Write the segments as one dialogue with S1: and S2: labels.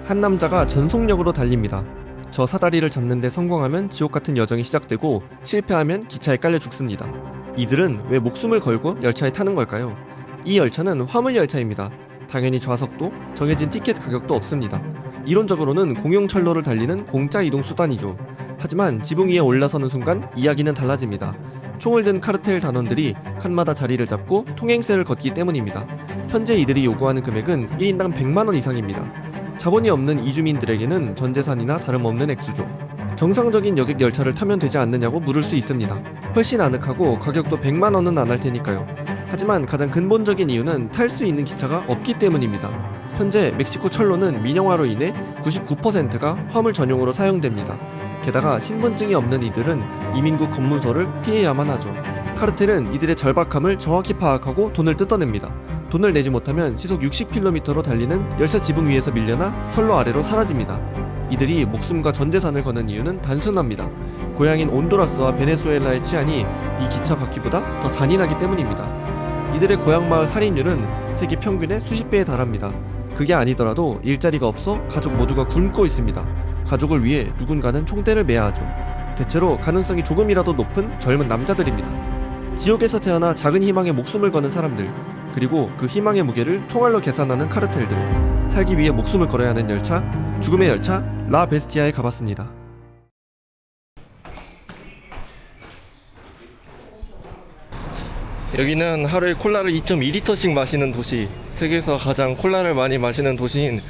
S1: 한 남자가 전속력으로 달립니다. 저 사다리를 잡는 데 성공하면 지옥 같은 여정이 시작되고 실패하면 기차에 깔려 죽습니다. 이들은 왜 목숨을 걸고 열차에 타는 걸까요? 이 열차는 화물 열차입니다. 당연히 좌석도 정해진 티켓 가격도 없습니다. 이론적으로는 공용철로를 달리는 공짜 이동 수단이죠. 하지만 지붕 위에 올라서는 순간 이야기는 달라집니다. 총을 든 카르텔 단원들이 칸마다 자리를 잡고 통행세를 걷기 때문입니다. 현재 이들이 요구하는 금액은 1인당 100만원 이상입니다. 자본이 없는 이주민들에게는 전 재산이나 다름없는 액수죠. 정상적인 여객 열차를 타면 되지 않느냐고 물을 수 있습니다. 훨씬 아늑하고 가격도 100만원은 안 할 테니까요. 하지만 가장 근본적인 이유는 탈 수 있는 기차가 없기 때문입니다. 현재 멕시코 철로는 민영화로 인해 99%가 화물 전용으로 사용됩니다. 게다가 신분증이 없는 이들은 이민국 검문소를 피해야만 하죠. 카르텔은 이들의 절박함을 정확히 파악하고 돈을 뜯어냅니다. 돈을 내지 못하면 시속 60km로 달리는 열차 지붕 위에서 밀려나 선로 아래로 사라집니다. 이들이 목숨과 전 재산을 거는 이유는 단순합니다. 고향인 온두라스와 베네수엘라의 치안이 이 기차 바퀴보다 더 잔인하기 때문입니다. 이들의 고향 마을 살인율은 세계 평균의 수십 배에 달합니다. 그게 아니더라도 일자리가 없어 가족 모두가 굶고 있습니다. 가족을 위해 누군가는 총대를 매야 하죠. 대체로 가능성이 조금이라도 높은 젊은 남자들입니다. 지옥에서 태어나 작은 희망에 목숨을 거는 사람들, 그리고 그 희망의 무게를 총알로 계산하는 카르텔들. 살기 위해 목숨을 걸어야 하는 열차, 죽음의 열차 라 베스티아에 가봤습니다. 여기는 하루에 콜라를 2.2리터씩 마시는 도시, 세계에서 가장 콜라를 많이 마시는 도시인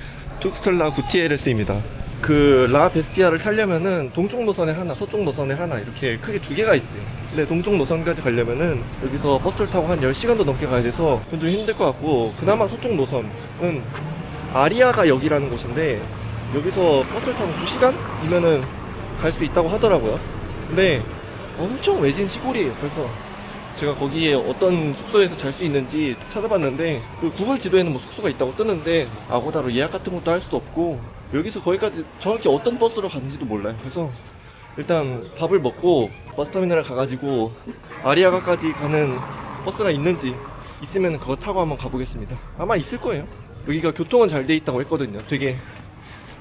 S1: 툭스틀라 구티에레스입니다. 그 라 베스티아를 타려면은 동쪽 노선에 하나, 서쪽 노선에 하나 이렇게 크게 두 개가 있대요. 근데 동쪽 노선까지 가려면은 여기서 버스를 타고 한 10시간도 넘게 가야 돼서 그건 좀 힘들 것 같고, 그나마 서쪽 노선은 아리아가 역이라는 곳인데 여기서 버스를 타고 2시간이면은 갈 수 있다고 하더라고요. 근데 엄청 외진 시골이에요. 그래서 제가 거기에 어떤 숙소에서 잘 수 있는지 찾아봤는데 그 구글 지도에는 뭐 숙소가 있다고 뜨는데 아고다로 예약 같은 것도 할 수도 없고 여기서 거기까지 정확히 어떤 버스로 가는지도 몰라요. 그래서 일단 밥을 먹고 버스터미널에 가가지고 아리아가까지 가는 버스가 있는지 있으면 그거 타고 한번 가보겠습니다. 아마 있을 거예요. 여기가 교통은 잘 돼 있다고 했거든요. 되게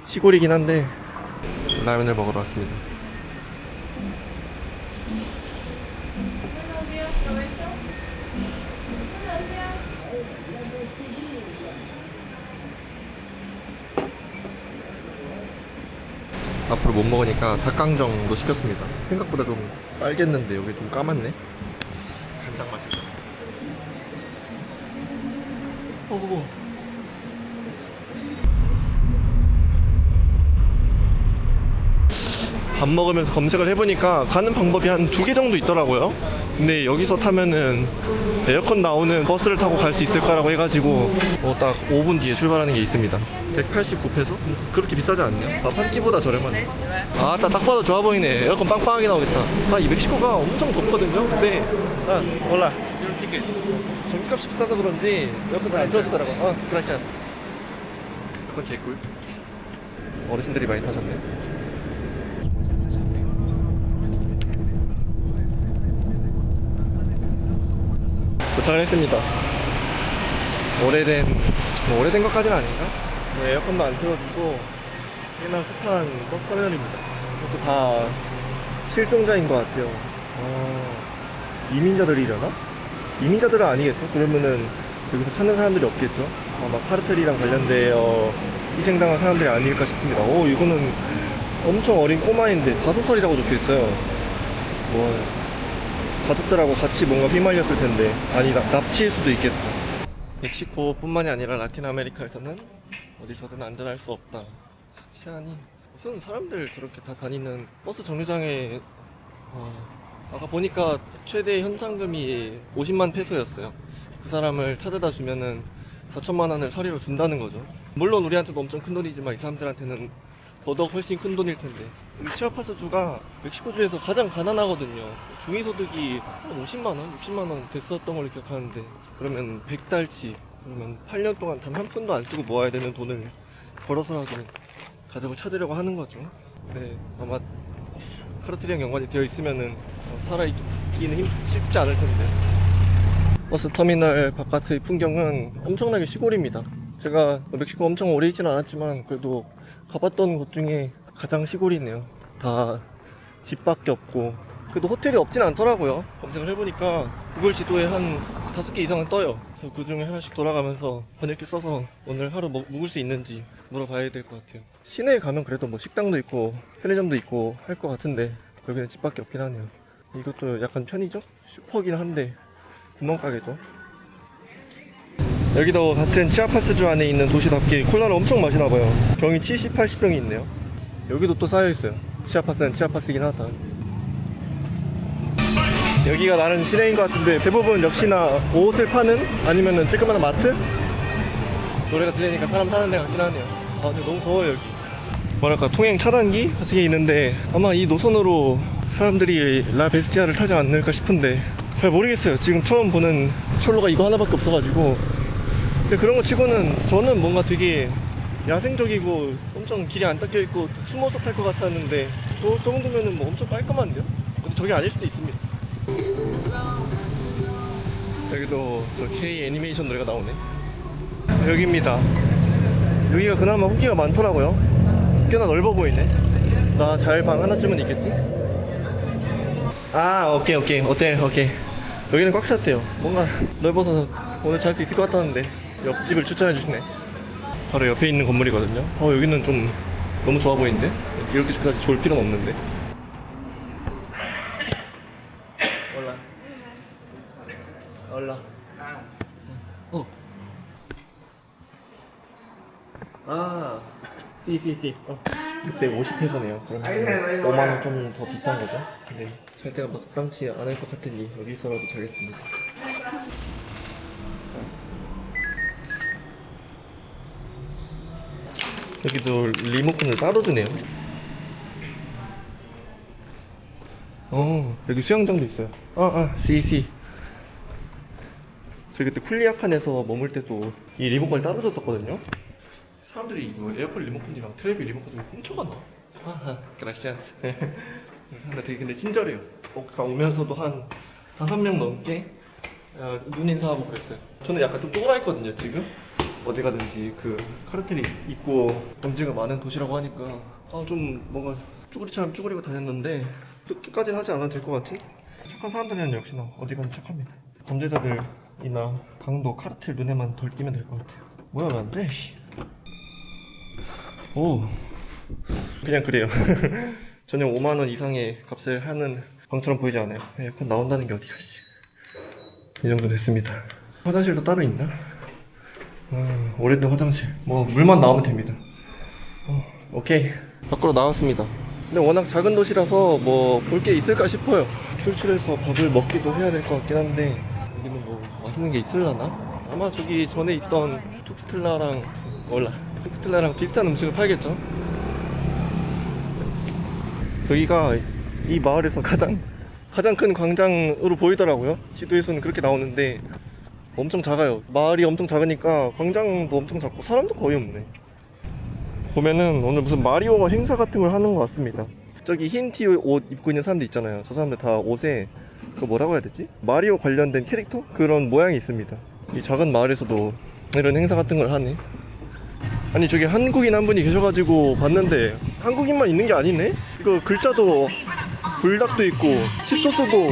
S1: 시골이긴 한데 라면을 먹으러 왔습니다. 앞으로 못 먹으니까 닭강정도 시켰습니다. 생각보다 좀 빨겠는데 여기 좀 까맣네. 간장 맛있다. 밥 먹으면서 검색을 해보니까 가는 방법이 한 2개 정도 있더라고요. 근데 여기서 타면은 에어컨 나오는 버스를 타고 갈 수 있을까라고 해가지고 딱 5분 뒤에 출발하는 게 있습니다. 189페소? 그렇게 비싸지 않네요. 밥 한 끼보다 저렴하네. 딱 봐도 좋아 보이네. 에어컨 빵빵하게 나오겠다. 이 멕시코가 엄청 덥거든요. 근데 몰라. 전기값이 비싸서 그런지 에어컨 잘 안 틀어주더라고. 그라시아스. 에어컨 개꿀. 어르신들이 많이 타셨네. 도착을 했습니다. 오래된 것까지는 아닌가? 에어컨도 안 틀어주고 꽤나 습한 버스터미널입니다. 이것도 다 실종자인 것 같아요. 이민자들이려나? 이민자들은 아니겠죠? 그러면은 여기서 찾는 사람들이 없겠죠? 아마 카르텔이랑 관련되어 희생당한 사람들이 아닐까 싶습니다. 이거는 엄청 어린 꼬마인데 5살이라고 적혀있어요. 가족들하고 같이 뭔가 휘말렸을 텐데 아니다, 납치일 수도 있겠다. 멕시코 뿐만이 아니라 라틴 아메리카에서는 어디서든 안전할 수 없다. 치안이 무슨 사람들 저렇게 다 다니는 버스 정류장에 아까 보니까 최대 현상금이 50만 페소였어요. 그 사람을 찾아다 주면은 4천만 원을 처리로 준다는 거죠. 물론 우리한테도 엄청 큰 돈이지만 이 사람들한테는 더더욱 훨씬 큰 돈일 텐데. 우리 치아파스주가 멕시코주에서 가장 가난하거든요. 중위소득이 50만원, 60만원 됐었던 걸로 기억하는데, 그러면 100달치, 그러면 8년 동안 단 한 푼도 안 쓰고 모아야 되는 돈을 벌어서라도 가족을 찾으려고 하는 거죠. 네, 아마 카르텔이랑 연관이 되어 있으면은 살아있기는 쉽지 않을 텐데. 버스 터미널 바깥의 풍경은 엄청나게 시골입니다. 제가 멕시코 엄청 오래 있지는 않았지만 그래도 가봤던 곳 중에 가장 시골이네요. 다 집밖에 없고, 그래도 호텔이 없진 않더라고요. 검색을 해보니까 구글 지도에 한 5개 이상은 떠요. 그래서 그 중에 하나씩 돌아가면서 번역기 써서 오늘 하루 묵을 수 있는지 물어봐야 될 것 같아요. 시내에 가면 그래도 뭐 식당도 있고 편의점도 있고 할 것 같은데 여기는 집밖에 없긴 하네요. 이것도 약간 편의점? 슈퍼긴 한데 구멍가게죠. 여기도 같은 치아파스주 안에 있는 도시답게 콜라를 엄청 마시나봐요. 병이 70, 80병이 있네요. 여기도 또 쌓여있어요. 치아파스는 치아파스이긴 하다. 여기가 나름 시내인 것 같은데 대부분 역시나 옷을 파는 아니면은 쬐끄만한 마트? 노래가 들리니까 사람 사는 데 같긴 하네요. 아 근데 너무 더워요 여기. 뭐랄까 통행 차단기 같은 게 있는데 아마 이 노선으로 사람들이 라베스티아를 타지 않을까 싶은데 잘 모르겠어요. 지금 처음 보는 철로가 이거 하나밖에 없어가지고. 근데 그런 거 치고는 저는 뭔가 되게 야생적이고 엄청 길이 안 닦여있고 숨어서 탈 것 같았는데 저 정도면은 뭐 엄청 깔끔한데요? 근데 저게 아닐 수도 있습니다. 여기도 저 K 애니메이션 노래가 나오네. 여기입니다. 여기가 그나마 후기가 많더라고요. 꽤나 넓어 보이네. 나 잘 방 하나쯤은 있겠지? 아 오케이 오케이 여기는 꽉 찼대요. 뭔가 넓어서 오늘 잘 수 있을 것 같았는데 옆집을 추천해 주시네. 바로 옆에 있는 건물이거든요. 여기는 좀 너무 좋아 보이는데? 이렇게까지 좋을 필요는 없는데. 올라. 아, C. 650페소네요. 그럼 5만원 좀 더 비싼 거죠? 근데 잘 때가 마땅치 않을 것 같으니 여기서라도 자겠습니다. 여기도 리모컨을 따로 주네요. 여기 수영장도 있어요. C. 저희 그때 쿨리아칸에서 머물 때도 이 리모컨을 따로 줬었거든요. 사람들이 이거 에어컨 리모컨이랑 텔레비 리모컨을 훔쳐가나? 그라시아스. 사람들 되게 근데 친절해요. 오면서도 한 5명 넘게 눈 인사하고 그랬어요. 저는 약간 좀 쪼그라했거든요 지금. 어디 가든지 그 카르텔이 있고 범죄가 많은 도시라고 하니까 좀 뭔가 쭈그리처럼 쭈그리고 다녔는데 그렇게까지는 하지 않아도 될 것 같은? 착한 사람들은 역시나 어디 가든 착합니다. 범죄자들이나 강도 카르텔 눈에만 덜 띄면 될 것 같아요. 뭐야 왜 안 돼? 오 그냥 그래요. 전혀 5만원 이상의 값을 하는 방처럼 보이지 않아요. 에어컨 나온다는 게 어디야 씨. 이 정도 됐습니다. 화장실도 따로 있나? 오래된 화장실 뭐 물만 나오면 됩니다. 오케이 밖으로 나왔습니다. 근데 워낙 작은 도시라서 뭐 볼 게 있을까 싶어요. 출출해서 밥을 먹기도 해야 될 것 같긴 한데 여기는 뭐 맛있는 게 있을라나? 아마 저기 전에 있던 툭스텔라랑 비슷한 음식을 팔겠죠? 여기가 이 마을에서 가장 큰 광장으로 보이더라고요. 지도에서는 그렇게 나오는데 엄청 작아요. 마을이 엄청 작으니까 광장도 엄청 작고 사람도 거의 없네. 보면은 오늘 무슨 마리오 행사 같은 걸 하는 것 같습니다. 저기 흰 티 옷 입고 있는 사람들 있잖아요. 저 사람들 다 옷에 그 뭐라고 해야 되지? 마리오 관련된 캐릭터? 그런 모양이 있습니다. 이 작은 마을에서도 이런 행사 같은 걸 하네. 아니 저기 한국인 한 분이 계셔가지고 봤는데 한국인만 있는 게 아니네? 이거 글자도 불닭도 있고 시도 쓰고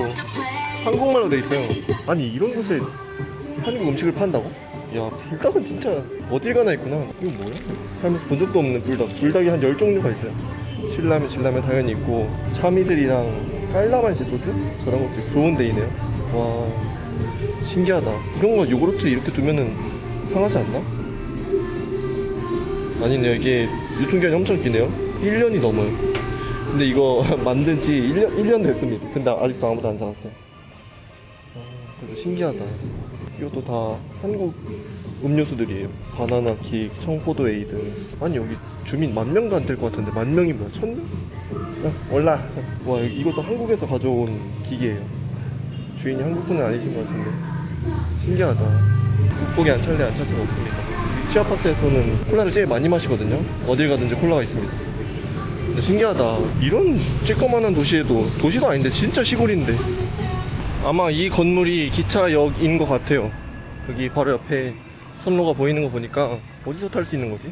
S1: 한국말로 돼 있어요. 아니 이런 곳에 한국 음식을 판다고? 야 불닭은 진짜 어딜 가나 있구나. 이거 뭐야? 살면서 본 적도 없는 불닭이 한 10종류가 있어요. 신라면 당연히 있고 참이슬이랑 깔라만시 소주? 저런 것도 있고 좋은 데이네요. 와 신기하다. 이런 거 요구르트 이렇게 두면은 상하지 않나? 아니네요. 이게 유통기한이 엄청 기네요. 1년이 넘어요. 근데 이거 만든 지 1년 됐습니다. 근데 아직도 아무도 안 사갔어요. 그래서 신기하다. 이것도 다 한국 음료수들이에요. 바나나 킥, 청포도 에이드. 아니 여기 주민 10,000명도 안 될 것 같은데 10,000명이 뭐야? 1,000명? 올라. 와 이것도 한국에서 가져온 기계예요. 주인이 한국분은 아니신 것 같은데 신기하다. 국보기 안 찰 수가 없습니다. 치아파스에서는 콜라를 제일 많이 마시거든요. 어딜 가든지 콜라가 있습니다. 근데 신기하다. 이런 쬐꺼만한 도시에도 도시도 아닌데 진짜 시골인데 아마 이 건물이 기차역인 것 같아요. 여기 바로 옆에 선로가 보이는 거 보니까 어디서 탈 수 있는 거지?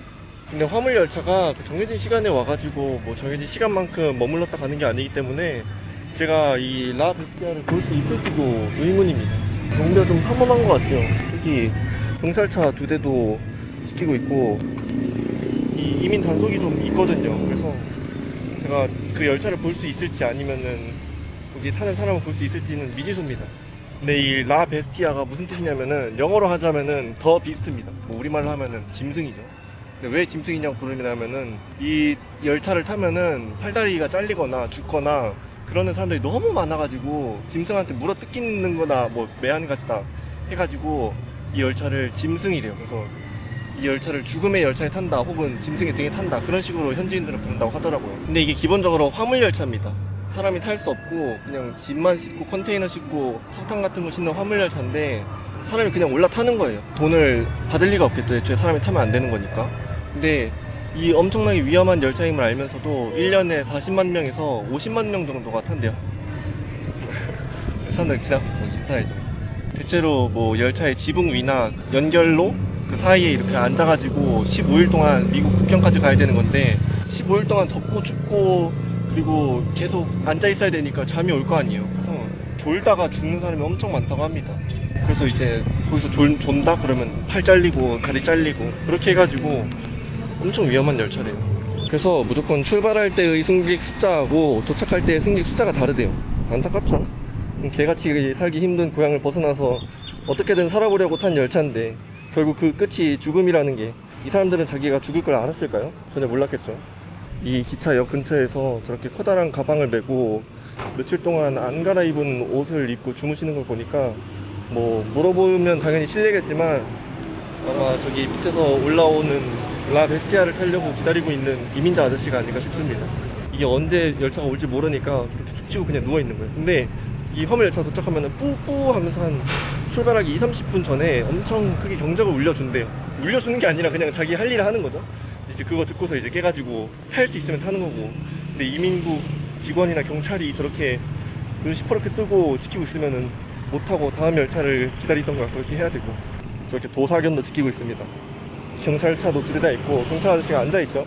S1: 근데 화물 열차가 그 정해진 시간에 와가지고 뭐 정해진 시간만큼 머물렀다 가는 게 아니기 때문에 제가 이 라 베스티아를 볼 수 있을지도 의문입니다. 경비가 좀 삼엄한 것 같아요. 여기 경찰차 2대도 지키고 있고 이 이민 단속이 좀 있거든요. 그래서 제가 그 열차를 볼 수 있을지 아니면은 거기 타는 사람을 볼 수 있을지는 미지수입니다. 근데 이 라 베스티아가 무슨 뜻이냐면은 영어로 하자면은 더 비스트입니다. 뭐 우리말로 하면은 짐승이죠. 근데 왜 짐승이냐고 부르냐면은 이 열차를 타면은 팔다리가 잘리거나 죽거나 그러는 사람들이 너무 많아가지고 짐승한테 물어 뜯기는 거나 뭐 매한가지 다 해가지고 이 열차를 짐승이래요. 그래서 이 열차를 죽음의 열차에 탄다 혹은 짐승의 등에 탄다 그런 식으로 현지인들은 부른다고 하더라고요. 근데 이게 기본적으로 화물 열차입니다. 사람이 탈 수 없고 그냥 짐만 싣고 컨테이너 싣고 석탄 같은 거 싣는 화물 열차인데 사람이 그냥 올라타는 거예요. 돈을 받을 리가 없겠죠. 애초에 사람이 타면 안 되는 거니까. 근데 이 엄청나게 위험한 열차임을 알면서도 1년에 40만 명에서 50만 명 정도가 탄대요. 사람들 지나가서 뭐 인사해줘. 대체로 뭐 열차의 지붕 위나 연결로 그 사이에 이렇게 앉아가지고 15일 동안 미국 국경까지 가야 되는 건데 15일 동안 덥고 춥고 그리고 계속 앉아 있어야 되니까 잠이 올 거 아니에요. 그래서 졸다가 죽는 사람이 엄청 많다고 합니다. 그래서 이제 거기서 존다 그러면 팔 잘리고 다리 잘리고 그렇게 해가지고 엄청 위험한 열차래요. 그래서 무조건 출발할 때의 승객 숫자하고 도착할 때의 승객 숫자가 다르대요. 안타깝죠? 개같이 살기 힘든 고향을 벗어나서 어떻게든 살아보려고 탄 열차인데 결국 그 끝이 죽음이라는 게 이 사람들은 자기가 죽을 걸 알았을까요? 전혀 몰랐겠죠. 이 기차역 근처에서 저렇게 커다란 가방을 메고 며칠 동안 안 갈아입은 옷을 입고 주무시는 걸 보니까 뭐 물어보면 당연히 실례겠지만 아마 저기 밑에서 올라오는 라 베스티아를 타려고 기다리고 있는 이민자 아저씨가 아닐까 싶습니다. 이게 언제 열차가 올지 모르니까 저렇게 죽치고 그냥 누워있는 거예요. 근데 이 화물 열차 도착하면 뿌뿌 하면서 한 출발하기 20-30분 전에 엄청 크게 경적을 울려준대요. 울려주는 게 아니라 그냥 자기 할 일을 하는 거죠. 이제 그거 듣고서 이제 깨가지고 탈 수 있으면 타는 거고. 근데 이민국 직원이나 경찰이 저렇게 눈 시퍼렇게 뜨고 지키고 있으면은 못하고 다음 열차를 기다리던가 그렇게 해야 되고. 저렇게 도사견도 지키고 있습니다. 경찰차도 2대 다 있고 경찰 아저씨가 앉아있죠.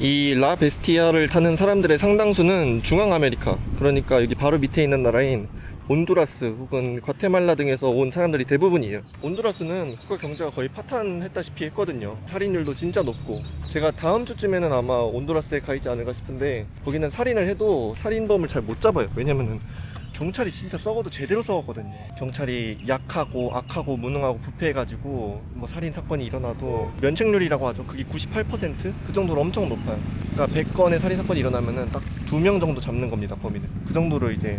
S1: 이 라 베스티아를 타는 사람들의 상당수는 중앙 아메리카, 그러니까 여기 바로 밑에 있는 나라인 온두라스 혹은 과테말라 등에서 온 사람들이 대부분이에요. 온두라스는 국가 경제가 거의 파탄했다시피 했거든요. 살인율도 진짜 높고 제가 다음 주쯤에는 아마 온두라스에 가 있지 않을까 싶은데 거기는 살인을 해도 살인범을 잘 못 잡아요. 왜냐면은 경찰이 진짜 썩어도 제대로 썩었거든요. 경찰이 약하고 악하고 무능하고 부패해가지고 뭐 살인 사건이 일어나도 면책률이라고 하죠. 그게 98%? 그 정도로 엄청 높아요. 그러니까 100건의 살인 사건이 일어나면은 딱 2명 정도 잡는 겁니다. 범인을. 그 정도로 이제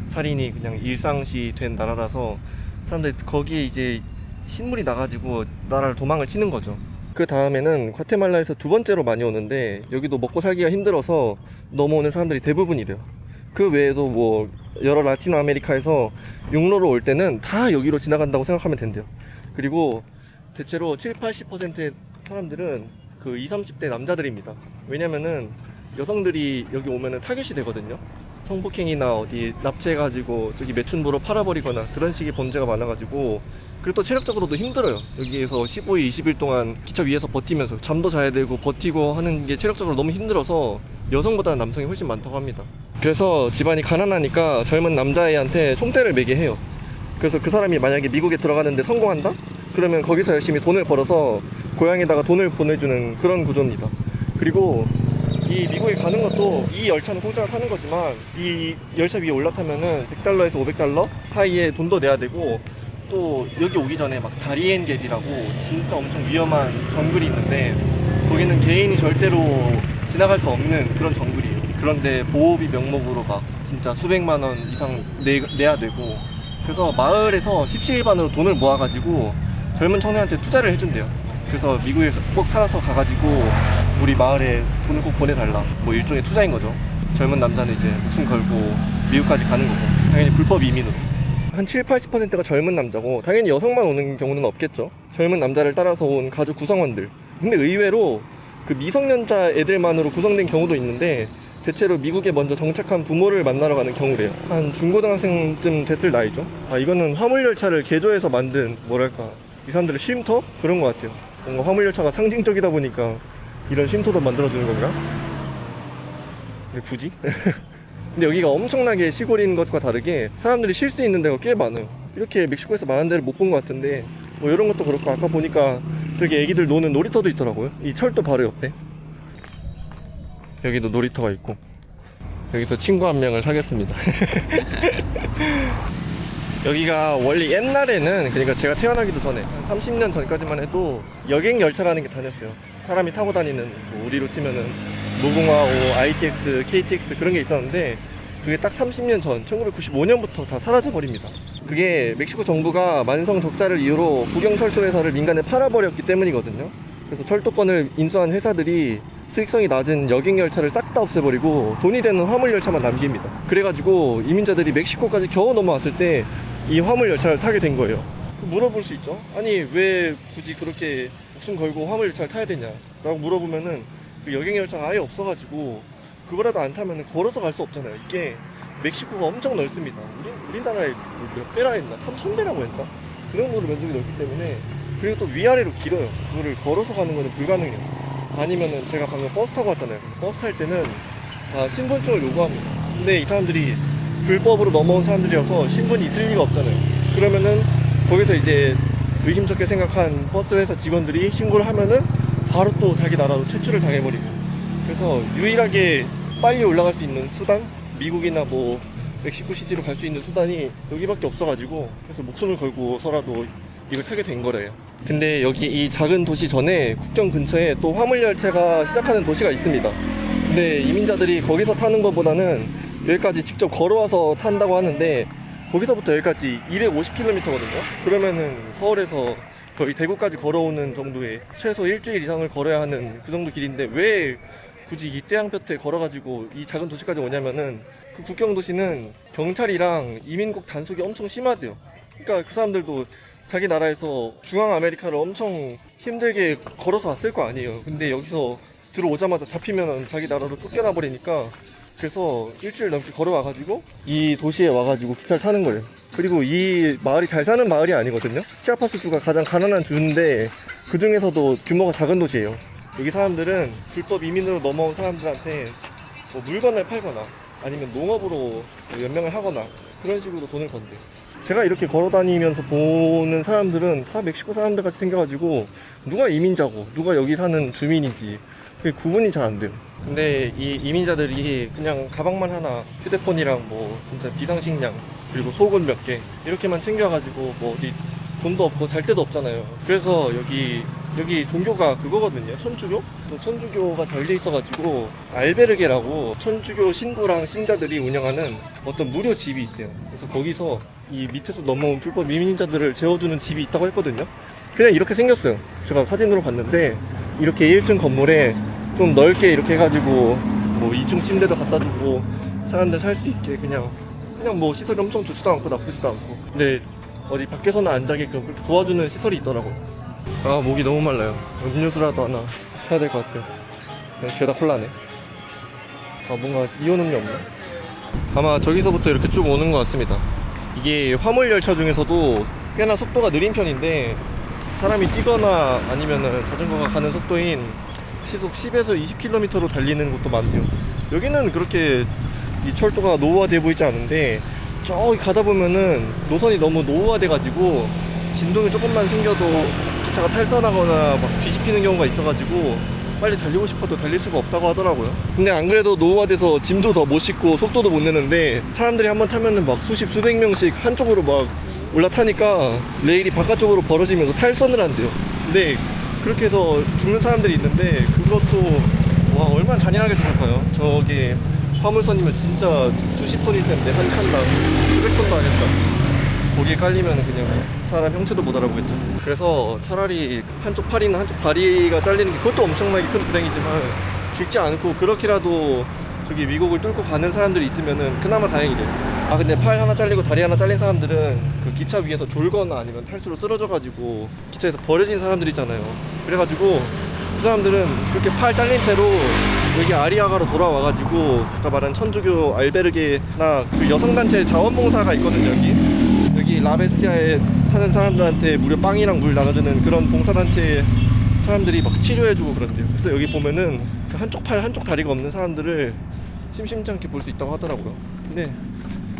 S1: 살인이 그냥 일상시 된 나라라서 사람들이 거기에 이제 신물이 나가지고 나라를 도망을 치는 거죠. 그 다음에는 과테말라에서 2번째로 많이 오는데 여기도 먹고 살기가 힘들어서 넘어오는 사람들이 대부분이래요. 그 외에도 뭐 여러 라틴 아메리카에서 육로로 올 때는 다 여기로 지나간다고 생각하면 된대요. 그리고 대체로 70-80%의 사람들은 그 20-30대 남자들입니다. 왜냐면은 여성들이 여기 오면은 타겟이 되거든요. 성폭행이나 어디 납치해가지고 저기 매춘부로 팔아버리거나 그런 식의 범죄가 많아가지고 그리고 또 체력적으로도 힘들어요. 여기에서 15일, 20일 동안 기차 위에서 버티면서 잠도 자야 되고 버티고 하는 게 체력적으로 너무 힘들어서 여성보다는 남성이 훨씬 많다고 합니다. 그래서 집안이 가난하니까 젊은 남자애한테 총대를 매게 해요. 그래서 그 사람이 만약에 미국에 들어가는데 성공한다? 그러면 거기서 열심히 돈을 벌어서 고향에다가 돈을 보내주는 그런 구조입니다. 그리고 이 미국에 가는 것도 이 열차는 공짜로 타는 거지만 이 열차 위에 올라타면은 $100에서 $500 사이에 돈도 내야 되고 또 여기 오기 전에 막 다리엔 갭이라고 진짜 엄청 위험한 정글이 있는데 거기는 개인이 절대로 지나갈 수 없는 그런 정글이에요. 그런데 보호비 명목으로 막 진짜 수백만 원 이상 내야 되고 그래서 마을에서 십시일반으로 돈을 모아가지고 젊은 청년한테 투자를 해준대요. 그래서 미국에 꼭 살아서 가가지고 우리 마을에 돈을 꼭 보내달라, 뭐 일종의 투자인 거죠. 젊은 남자는 이제 목숨 걸고 미국까지 가는 거고 당연히 불법 이민으로. 한 7-80%가 젊은 남자고 당연히 여성만 오는 경우는 없겠죠. 젊은 남자를 따라서 온 가족 구성원들. 근데 의외로 그 미성년자 애들만으로 구성된 경우도 있는데 대체로 미국에 먼저 정착한 부모를 만나러 가는 경우래요. 한 중고등학생쯤 됐을 나이죠. 이거는 화물열차를 개조해서 만든 뭐랄까 이 사람들의 쉼터? 그런 것 같아요. 뭔가 화물열차가 상징적이다 보니까 이런 쉼터도 만들어주는 건가? 근데 굳이? 근데 여기가 엄청나게 시골인 것과 다르게 사람들이 쉴 수 있는 데가 꽤 많아요. 이렇게 멕시코에서 많은 데를 못 본 것 같은데 뭐 이런 것도 그렇고 아까 보니까 되게 애기들 노는 놀이터도 있더라고요. 이 철도 바로 옆에 여기도 놀이터가 있고 여기서 친구 한 명을 사귀었습니다. 여기가 원래 옛날에는, 그러니까 제가 태어나기도 전에 한 30년 전까지만 해도 여객열차라는 게 다녔어요. 사람이 타고 다니는, 뭐 우리로 치면은 무궁화, ITX, KTX 그런 게 있었는데 그게 딱 30년 전 1995년부터 다 사라져버립니다. 그게 멕시코 정부가 만성 적자를 이유로 국영철도회사를 민간에 팔아버렸기 때문이거든요. 그래서 철도권을 인수한 회사들이 수익성이 낮은 여객열차를 싹 다 없애버리고 돈이 되는 화물열차만 남깁니다. 그래가지고 이민자들이 멕시코까지 겨우 넘어왔을 때 이 화물열차를 타게 된 거예요. 물어볼 수 있죠. 아니 왜 굳이 그렇게 목숨 걸고 화물열차를 타야 되냐 라고 물어보면은 그 여객열차가 아예 없어가지고 그거라도 안 타면 걸어서 갈 수 없잖아요. 이게 멕시코가 엄청 넓습니다. 우리나라의 몇 배라 했나? 3000배라고 했나? 그 정도로 면적이 넓기 때문에, 그리고 또 위아래로 길어요. 그거를 걸어서 가는 거는 불가능해요. 아니면은 제가 방금 버스 타고 왔잖아요. 버스 탈 때는 다 신분증을 요구합니다. 근데 이 사람들이 불법으로 넘어온 사람들이어서 신분이 있을 리가 없잖아요. 그러면은 거기서 이제 의심쩍게 생각한 버스 회사 직원들이 신고를 하면은 바로 또 자기 나라로 퇴출을 당해버리고, 그래서 유일하게 빨리 올라갈 수 있는 수단, 미국이나 뭐 멕시코 시티로 갈 수 있는 수단이 여기밖에 없어가지고, 그래서 목숨을 걸고서라도 이걸 타게 된 거래요. 근데 여기 이 작은 도시 전에 국경 근처에 또 화물열차가 시작하는 도시가 있습니다. 근데 이민자들이 거기서 타는 것보다는 여기까지 직접 걸어와서 탄다고 하는데, 거기서부터 여기까지 250km거든요. 그러면은 서울에서 거의 대구까지 걸어오는 정도의, 최소 일주일 이상을 걸어야 하는 그 정도 길인데 왜 굳이 이 떼양볕에 걸어가지고 이 작은 도시까지 오냐면은, 그 국경 도시는 경찰이랑 이민국 단속이 엄청 심하대요. 그러니까 그 사람들도 자기 나라에서 중앙 아메리카를 엄청 힘들게 걸어서 왔을 거 아니에요. 근데 여기서 들어오자마자 잡히면 자기 나라로 쫓겨나 버리니까, 그래서 일주일 넘게 걸어와가지고 이 도시에 와가지고 기차를 타는 거예요. 그리고 이 마을이 잘 사는 마을이 아니거든요. 치아파스주가 가장 가난한 주인데 그 중에서도 규모가 작은 도시예요. 여기 사람들은 불법 이민으로 넘어온 사람들한테 뭐 물건을 팔거나 아니면 농업으로 연명을 하거나 그런 식으로 돈을 번대요. 제가 이렇게 걸어다니면서 보는 사람들은 다 멕시코 사람들 같이 생겨가지고 누가 이민자고 누가 여기 사는 주민인지 그게 구분이 잘 안 돼요. 근데 이 이민자들이 그냥 가방만 하나, 휴대폰이랑 뭐 진짜 비상식량, 그리고 속옷 몇 개 이렇게만 챙겨가지고 뭐 어디 돈도 없고 잘 데도 없잖아요. 그래서 여기 종교가 그거거든요. 천주교? 천주교가 잘 돼 있어가지고 알베르게라고 천주교 신부랑 신자들이 운영하는 어떤 무료 집이 있대요. 그래서 거기서 이 밑에서 넘어온 불법 이민자들을 재워주는 집이 있다고 했거든요. 그냥 이렇게 생겼어요. 제가 사진으로 봤는데 이렇게 1층 건물에 좀 넓게 이렇게 해가지고 뭐 2층 침대도 갖다 두고 사람들 살 수 있게 그냥 뭐 시설이 엄청 좋지도 않고 나쁘지도 않고, 근데 어디 밖에서는 안 자게끔 그렇게 도와주는 시설이 있더라고요. 아, 목이 너무 말라요. 음료수라도 하나 사야 될 것 같아요. 그냥 죄다 콜라네. 아, 뭔가 이온 음료 없나? 아마 저기서부터 이렇게 쭉 오는 것 같습니다. 이게 화물열차 중에서도 꽤나 속도가 느린 편인데, 사람이 뛰거나 아니면은 자전거가 가는 속도인 시속 10에서 20km로 달리는 곳도 많대요. 여기는 그렇게 이 철도가 노후화돼 보이지 않은데, 저기 가다 보면은 노선이 너무 노후화돼 가지고 진동이 조금만 생겨도 기차가 탈선하거나 막 뒤집히는 경우가 있어가지고 빨리 달리고 싶어도 달릴 수가 없다고 하더라고요. 근데 안 그래도 노후화돼서 짐도 더 못 싣고 속도도 못 내는데, 사람들이 한번 타면은 막 수백 명씩 한쪽으로 막 올라타니까 레일이 바깥쪽으로 벌어지면서 탈선을 한대요. 근데 그렇게 해서 죽는 사람들이 있는데, 그것도 와 얼마나 잔인하게 죽을까요? 저게 화물선이면 진짜 수십 톤일 텐데 한 칸당 수백 톤도 아닐까. 거기에 깔리면 그냥 사람 형체도 못 알아보겠죠. 그래서 차라리 한쪽 팔이나 한쪽 다리가 잘리는 게, 그것도 엄청나게 큰 불행이지만 죽지 않고 그렇게라도 저기 미국을 뚫고 가는 사람들이 있으면은 그나마 다행이래요. 아, 근데 팔 하나 잘리고 다리 하나 잘린 사람들은 그 기차 위에서 졸거나 아니면 탈수로 쓰러져가지고 기차에서 버려진 사람들 있잖아요. 그래가지고 그 사람들은 그렇게 팔 잘린 채로 여기 아리아가로 돌아와가지고 아까 말한 천주교 알베르게나 그 여성단체 자원봉사가 있거든요. 여기 라베스티아에 타는 사람들한테 무료 빵이랑 물 나눠주는 그런 봉사단체 사람들이 막 치료해주고 그런대요. 그래서 여기 보면은 그 한쪽 팔 한쪽 다리가 없는 사람들을 심심치 않게 볼 수 있다고 하더라고요. 근데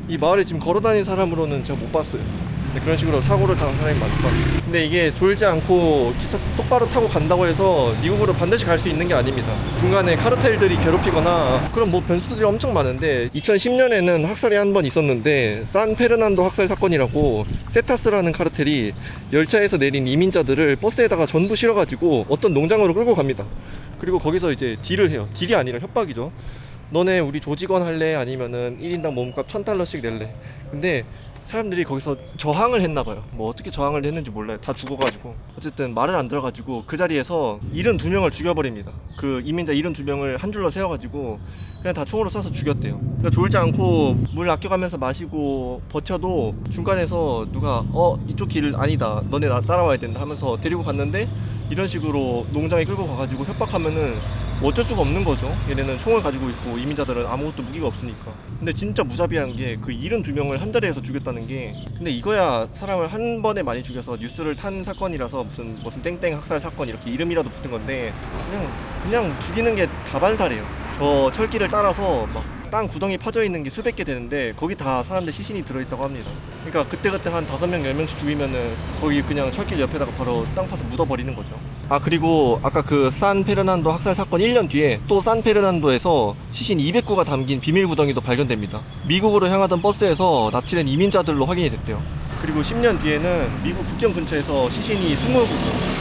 S1: 이 마을에 지금 걸어다니는 사람으로는 제가 못 봤어요. 근데 그런 식으로 사고를 당한 사람이 많다. 근데 이게 졸지 않고 기차 똑바로 타고 간다고 해서 미국으로 반드시 갈 수 있는 게 아닙니다. 중간에 카르텔들이 괴롭히거나 그런 뭐 변수들이 엄청 많은데 2010년에는 학살이 한 번 있었는데 산페르난도 학살 사건이라고 세타스라는 카르텔이 열차에서 내린 이민자들을 버스에다가 전부 실어가지고 어떤 농장으로 끌고 갑니다. 그리고 거기서 이제 딜을 해요. 딜이 아니라 협박이죠. 너네 우리 조직원 할래? 아니면은 1인당 몸값 $1000씩 낼래? 근데 사람들이 거기서 저항을 했나봐요. 뭐 어떻게 저항을 했는지 몰라요. 다 죽어가지고 어쨌든 말을 안 들어가지고 그 자리에서 72명을 죽여버립니다. 그 이민자 72명을 한 줄로 세워가지고 그냥 다 총으로 쏴서 죽였대요. 그러니까 졸지 않고 물 아껴가면서 마시고 버텨도 중간에서 누가 이쪽 길 아니다, 너네 나 따라와야 된다 하면서 데리고 갔는데 이런 식으로 농장에 끌고 가가지고 협박하면은 어쩔 수가 없는 거죠. 얘네는 총을 가지고 있고 이민자들은 아무것도 무기가 없으니까. 근데 진짜 무자비한 게 그 72명을 한 자리에서 죽였다는 게, 근데 이거야 사람을 한 번에 많이 죽여서 뉴스를 탄 사건이라서 무슨 땡땡 학살 사건 이렇게 이름이라도 붙은 건데 그냥 죽이는 게 다반사래요. 저 철길을 따라서 막 땅 구덩이 파져 있는 게 수백 개 되는데 거기 다 사람들 시신이 들어있다고 합니다. 그러니까 그때그때 한 5명 10명씩 죽이면은 거기 그냥 철길 옆에다가 바로 땅 파서 묻어버리는 거죠. 아, 그리고 아까 그 산페르난도 학살 사건 1년 뒤에 또 산페르난도에서 시신 200구가 담긴 비밀 구덩이도 발견됩니다. 미국으로 향하던 버스에서 납치된 이민자들로 확인이 됐대요. 그리고 10년 뒤에는 미국 국경 근처에서 시신이 20구,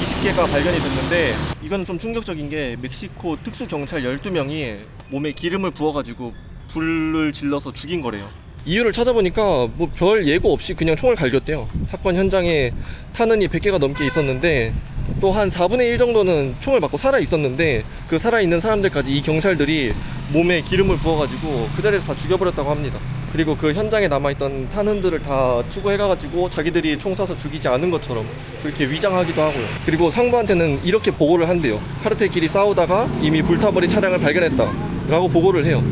S1: 20개가 발견이 됐는데 이건 좀 충격적인 게 멕시코 특수경찰 12명이 몸에 기름을 부어가지고 불을 질러서 죽인 거래요. 이유를 찾아보니까 뭐 별 예고 없이 그냥 총을 갈겼대요. 사건 현장에 탄원이 100개가 넘게 있었는데 또 한 4분의 1 정도는 총을 맞고 살아 있었는데 그 살아있는 사람들까지 이 경찰들이 몸에 기름을 부어가지고 그 자리에서 다 죽여버렸다고 합니다. 그리고 그 현장에 남아있던 탄흔들을 다 투고해가지고 자기들이 총 쏴서 죽이지 않은 것처럼 그렇게 위장하기도 하고요. 그리고 상부한테는 이렇게 보고를 한대요. 카르텔끼리 싸우다가 이미 불타버린 차량을 발견했다 라고 보고를 해요.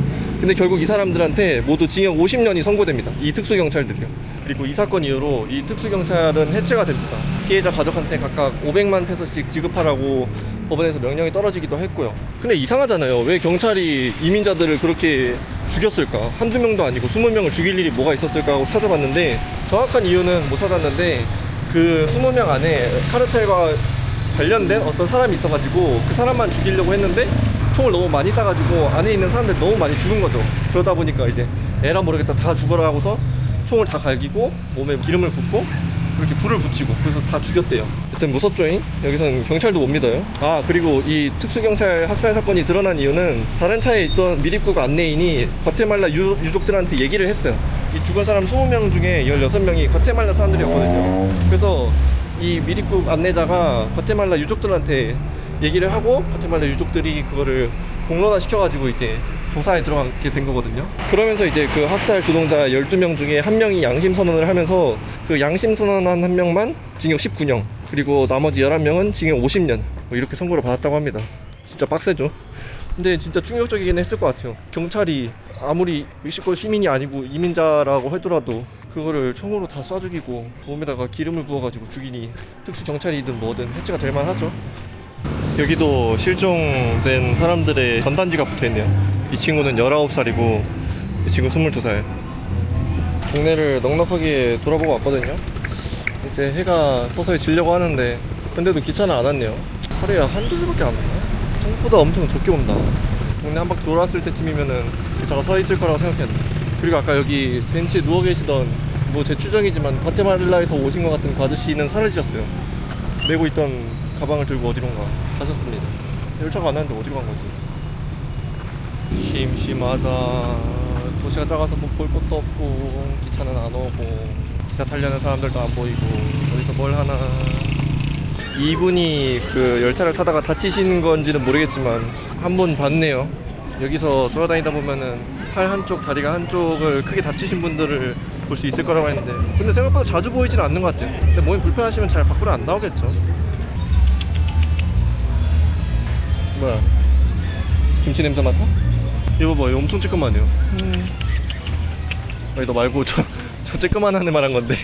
S1: 근데 결국 이 사람들한테 모두 징역 50년이 선고됩니다. 이 특수경찰들이요. 그리고 이 사건 이후로 이 특수경찰은 해체가 됩니다. 피해자 가족한테 각각 500만 페소씩 지급하라고 법원에서 명령이 떨어지기도 했고요. 근데 이상하잖아요. 왜 경찰이 이민자들을 그렇게 죽였을까? 한두 명도 아니고 20명을 죽일 일이 뭐가 있었을까 하고 찾아봤는데 정확한 이유는 못 찾았는데 그 20명 안에 카르텔과 관련된 어떤 사람이 있어가지고 그 사람만 죽이려고 했는데 총을 너무 많이 쏴가지고 안에 있는 사람들 너무 많이 죽은 거죠. 그러다 보니까 이제 에라 모르겠다 다 죽어라 하고서 총을 다 갈기고 몸에 기름을 붓고 그렇게 불을 붙이고 그래서 다 죽였대요. 여튼 무섭죠잉? 여기서는 경찰도 못 믿어요. 아, 그리고 이 특수경찰 학살 사건이 드러난 이유는 다른 차에 있던 미립국 안내인이 과테말라 유족들한테 얘기를 했어요. 이 죽은 사람 20명 중에 16명이 과테말라 사람들이었거든요. 그래서 이 미립국 안내자가 과테말라 유족들한테 얘기를 하고 과테말라 유족들이 그거를 공론화 시켜가지고 이제 조사에 들어가게 된 거거든요. 그러면서 이제 그 학살 주동자 12명 중에 한 명이 양심 선언을 하면서 그 양심 선언한 한 명만 징역 19년 그리고 나머지 11명은 징역 50년 뭐 이렇게 선고를 받았다고 합니다. 진짜 빡세죠. 근데 진짜 충격적이긴 했을 것 같아요. 경찰이 아무리 멕시코 시민이 아니고 이민자라고 하더라도 그거를 총으로 다 쏴 죽이고 몸에다가 기름을 부어가지고 죽이니 특수경찰이든 뭐든 해체가 될 만하죠. 여기도 실종된 사람들의 전단지가 붙어있네요. 이 친구는 19살이고 이 친구 22살. 동네를 넉넉하게 돌아보고 왔거든요. 이제 해가 서서히 지려고 하는데 근데도 기차는 안 왔네요. 하루에 한두 대밖에 안 오나? 생각보다 엄청 적게 온다. 동네 한 바퀴 돌아왔을 때쯤이면은 기차가 서 있을 거라고 생각했는데. 그리고 아까 여기 벤치에 누워 계시던 뭐 제 추정이지만 과테말라에서 오신 것 같은 그 아저씨는 사라지셨어요. 메고 있던 가방을 들고 어디론가 가셨습니다. 열차가 안 왔는데 어디로 간 거지? 심심하다. 도시가 작아서 뭐 볼 것도 없고 기차는 안 오고 기차 타려는 사람들도 안 보이고 어디서 뭘 하나. 이분이 그 열차를 타다가 다치신 건지는 모르겠지만 한 분 봤네요. 여기서 돌아다니다 보면은 팔 한쪽 다리가 한쪽을 크게 다치신 분들을 볼 수 있을 거라고 했는데 근데 생각보다 자주 보이지는 않는 것 같아요. 근데 몸이 불편하시면 잘 밖으로 안 나오겠죠. 뭐야, 김치 냄새 맡아? 이거 봐, 이거 엄청 쬐끄만해요. 아니 너 말고 저 쬐끄만한 애 말한 건데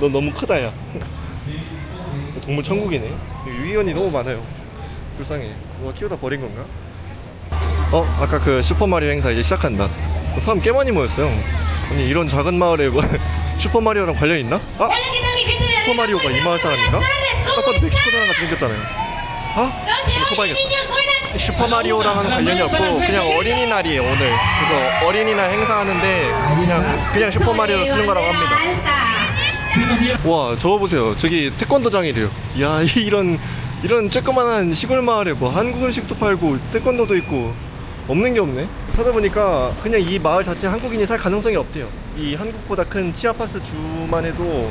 S1: 너 너무 크다 야. 동물 천국이네. 유기견이 너무 많아요. 불쌍해. 누가 키우다 버린 건가? 아까 그 슈퍼마리오 행사 이제 시작한다. 사람 꽤 많이 모였어요. 아니 이런 작은 마을에 뭐 슈퍼마리오랑 관련 있나? 아? 슈퍼마리오가 이 마을 사람인가? 딱 봐도 멕시코 사람 같이 생겼잖아요. 아? 이거 쳐봐야겠다. 슈퍼마리오랑은 관련이 없고 그냥 어린이날이에요 오늘. 그래서 어린이날 행사하는데 그냥 슈퍼마리오를 쓰는 거라고 합니다. 와 저거 보세요. 저기 태권도장이래요. 이야 이런 쬐끄만한 시골 마을에 뭐 한국 음식도 팔고 태권도도 있고 없는 게 없네. 찾아보니까 그냥 이 마을 자체에 한국인이 살 가능성이 없대요. 이 한국보다 큰 치아파스 주만 해도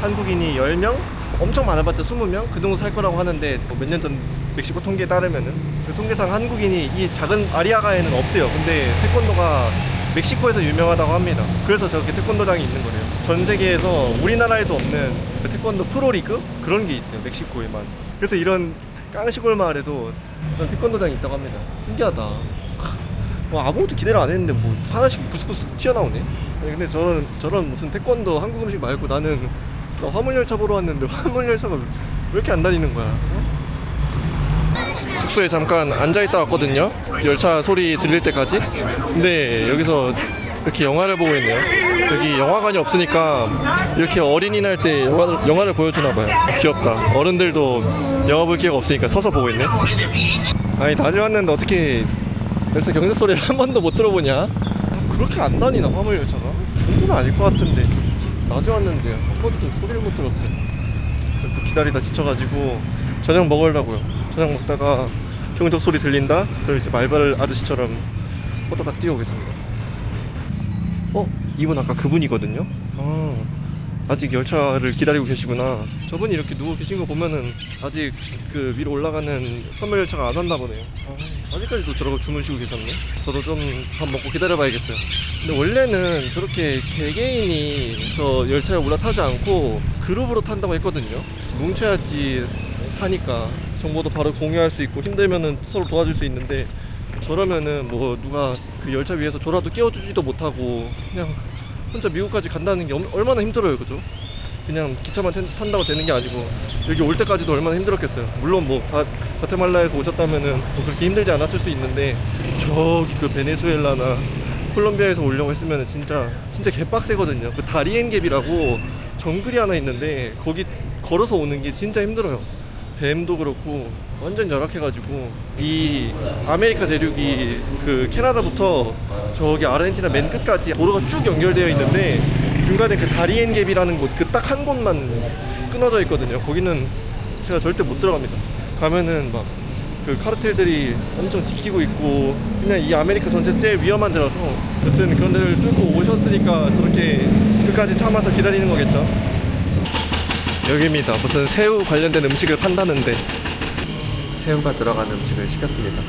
S1: 한국인이 10명? 엄청 많아봤자 20명? 그 정도 살 거라고 하는데 몇 년 전 멕시코 통계에 따르면은 그 통계상 한국인이 이 작은 아리아가에는 없대요. 근데 태권도가 멕시코에서 유명하다고 합니다. 그래서 저렇게 태권도장이 있는 거래요. 전 세계에서 우리나라에도 없는 그 태권도 프로리그? 그런 게 있대요 멕시코에만. 그래서 이런 깡시골 마을에도 그런 태권도장이 있다고 합니다. 신기하다. 뭐 아무것도 기대를 안 했는데 뭐 하나씩 부스부스 튀어나오네. 아니 근데 저런 무슨 태권도 한국 음식 말고 나는 화물열차 보러 왔는데 화물열차가 왜 이렇게 안 다니는 거야? 숙소에 잠깐 앉아있다 왔거든요. 열차 소리 들릴 때까지. 근데 여기서 이렇게 영화를 보고 있네요. 여기 영화관이 없으니까 이렇게 어린이날 때 영화를 보여주나봐요. 귀엽다. 어른들도 영화 볼 기회가 없으니까 서서 보고 있네. 아니 낮에 왔는데 어떻게 열차 경적 소리를 한 번도 못 들어보냐? 그렇게 안 다니나 화물열차가? 정도는 아닐 것 같은데 낮에 왔는데 한 번도 소리를 못 들었어요. 그래서 기다리다 지쳐가지고 저녁 먹으려고요. 저녁 먹다가 경적 소리 들린다? 그럼 이제 말벌 아저씨처럼 호다닥 뛰어오겠습니다. 이분 아까 그분이거든요? 아직 열차를 기다리고 계시구나. 저분이 이렇게 누워 계신 거 보면은 아직 그 위로 올라가는 화물열차가 안 왔나 보네요. 아직까지도 저러고 주무시고 계셨네. 저도 좀 밥 먹고 기다려봐야겠어요. 근데 원래는 저렇게 개개인이 저 열차에 올라타지 않고 그룹으로 탄다고 했거든요. 뭉쳐야지 사니까 정보도 바로 공유할 수 있고 힘들면은 서로 도와줄 수 있는데 저러면은 뭐 누가 그 열차 위에서 졸아도 깨워주지도 못하고 그냥 혼자 미국까지 간다는 게 얼마나 힘들어요, 그죠? 그냥 기차만 탄다고 되는 게 아니고 여기 올 때까지도 얼마나 힘들었겠어요. 물론 뭐 과테말라에서 오셨다면은 뭐 그렇게 힘들지 않았을 수 있는데 저기 그 베네수엘라나 콜롬비아에서 오려고 했으면은 진짜 개빡세거든요. 그 다리엔 갭이라고 정글이 하나 있는데 거기 걸어서 오는 게 진짜 힘들어요. 뱀도 그렇고 완전 열악해가지고 이 아메리카 대륙이 그 캐나다부터 저기 아르헨티나 맨 끝까지 도로가 쭉 연결되어 있는데 중간에 그 다리엔 갭이라는 곳 그 딱 한 곳만 끊어져 있거든요. 거기는 제가 절대 못 들어갑니다. 가면은 막 그 카르텔들이 엄청 지키고 있고 그냥 이 아메리카 전체에서 제일 위험한 데라서 여튼 그런 데를 뚫고 오셨으니까 저렇게 끝까지 참아서 기다리는 거겠죠. 여기입니다. 무슨 새우 관련된 음식을 판다는데 새우가 들어간 음식을 시켰습니다.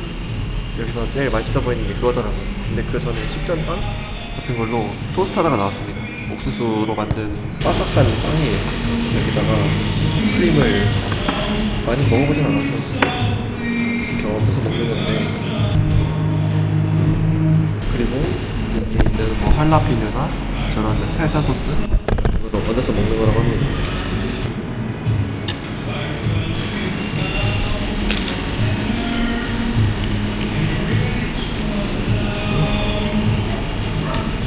S1: 여기서 제일 맛있어 보이는 게 그거더라고요. 근데 그 전에 식전빵 같은 걸로 토스트하다가 나왔습니다. 옥수수로 만든 바삭한 빵이에요. 여기다가 크림을 많이 먹어보진 않았어. 이렇게 얹어서 먹는 건데 그리고 여기 있는 뭐 할라피뇨나 저런 살사 소스 같은 걸로 얹어서 먹는 거라고 합니다.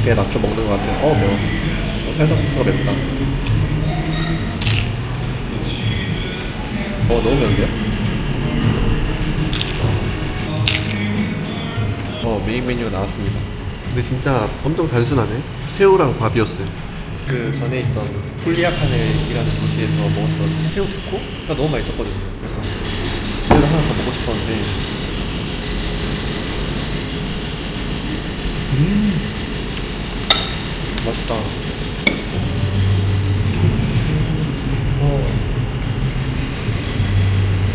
S1: 꽤 낮춰 먹는 것 같아요. 매워. 살사 소스가 맵다. 너무 매운데요? 메인 메뉴가 나왔습니다. 근데 진짜 엄청 단순하네. 새우랑 밥이었어요. 그 전에 있던 훌리아칸이라는 도시에서 먹었던 새우 듣고가 너무 맛있었거든요. 그래서 새우를 하나 더 먹고 싶었는데 맛있다.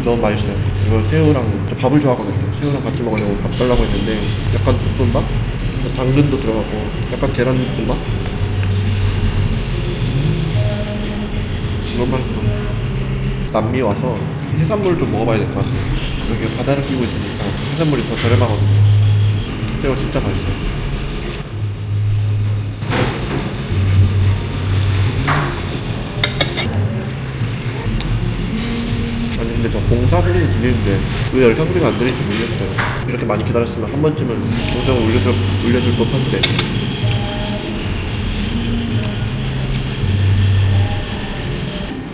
S1: 너무 맛있어요. 이거 새우랑 저 밥을 좋아하거든요. 새우랑 같이 먹으려고 밥 달라고 했는데 약간 볶음밥? 당근도 들어가고 약간 계란 볶음밥? 이것만큼 남미 와서 해산물 좀 먹어봐야 될 것 같아요. 여기 바다를 끼고 있으니까 해산물이 더 저렴하거든요. 새우 진짜 맛있어요. 근데 저 공사 소리는 들리는데 왜 열차 소리가 안 들리는지 모르겠어요. 이렇게 많이 기다렸으면 한 번쯤은 동영상을 올려줄 법한데.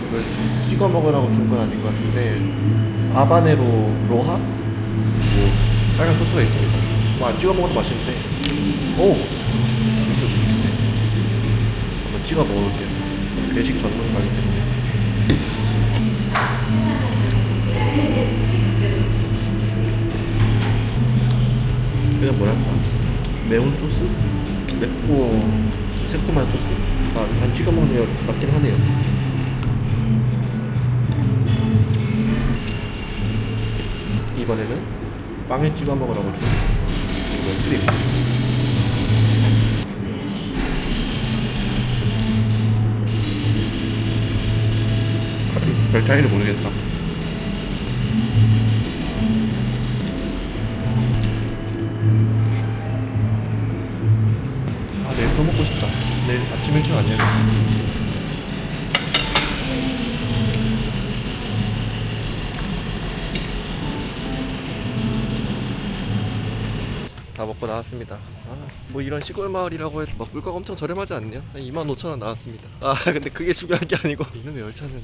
S1: 이걸 찍어 먹으라고 준 건 아닌 것 같은데 아바네로 로하? 뭐 빨간 소스가 있습니다. 뭐 안 찍어 먹어도 맛있는데 오! 이거 믹스해. 한번 찍어 먹어볼게요. 괴식 전문가이기 때문에. 그냥 뭐랄까 매운 소스? 맵고 새콤한 소스? 안 찍어 먹는 게 맞긴 하네요. 이번에는 빵에 찍어 먹으라고 준 이건 트립. 별 차이를 모르겠다. 내일 또 먹고 싶다. 내일 아침 일찍 안 해야겠다. 다 먹고 나왔습니다. 뭐 이런 시골 마을이라고 해도 막 물가가 엄청 저렴하지 않네요. 25,000원 나왔습니다. 근데 그게 중요한 게 아니고 이놈의 열차는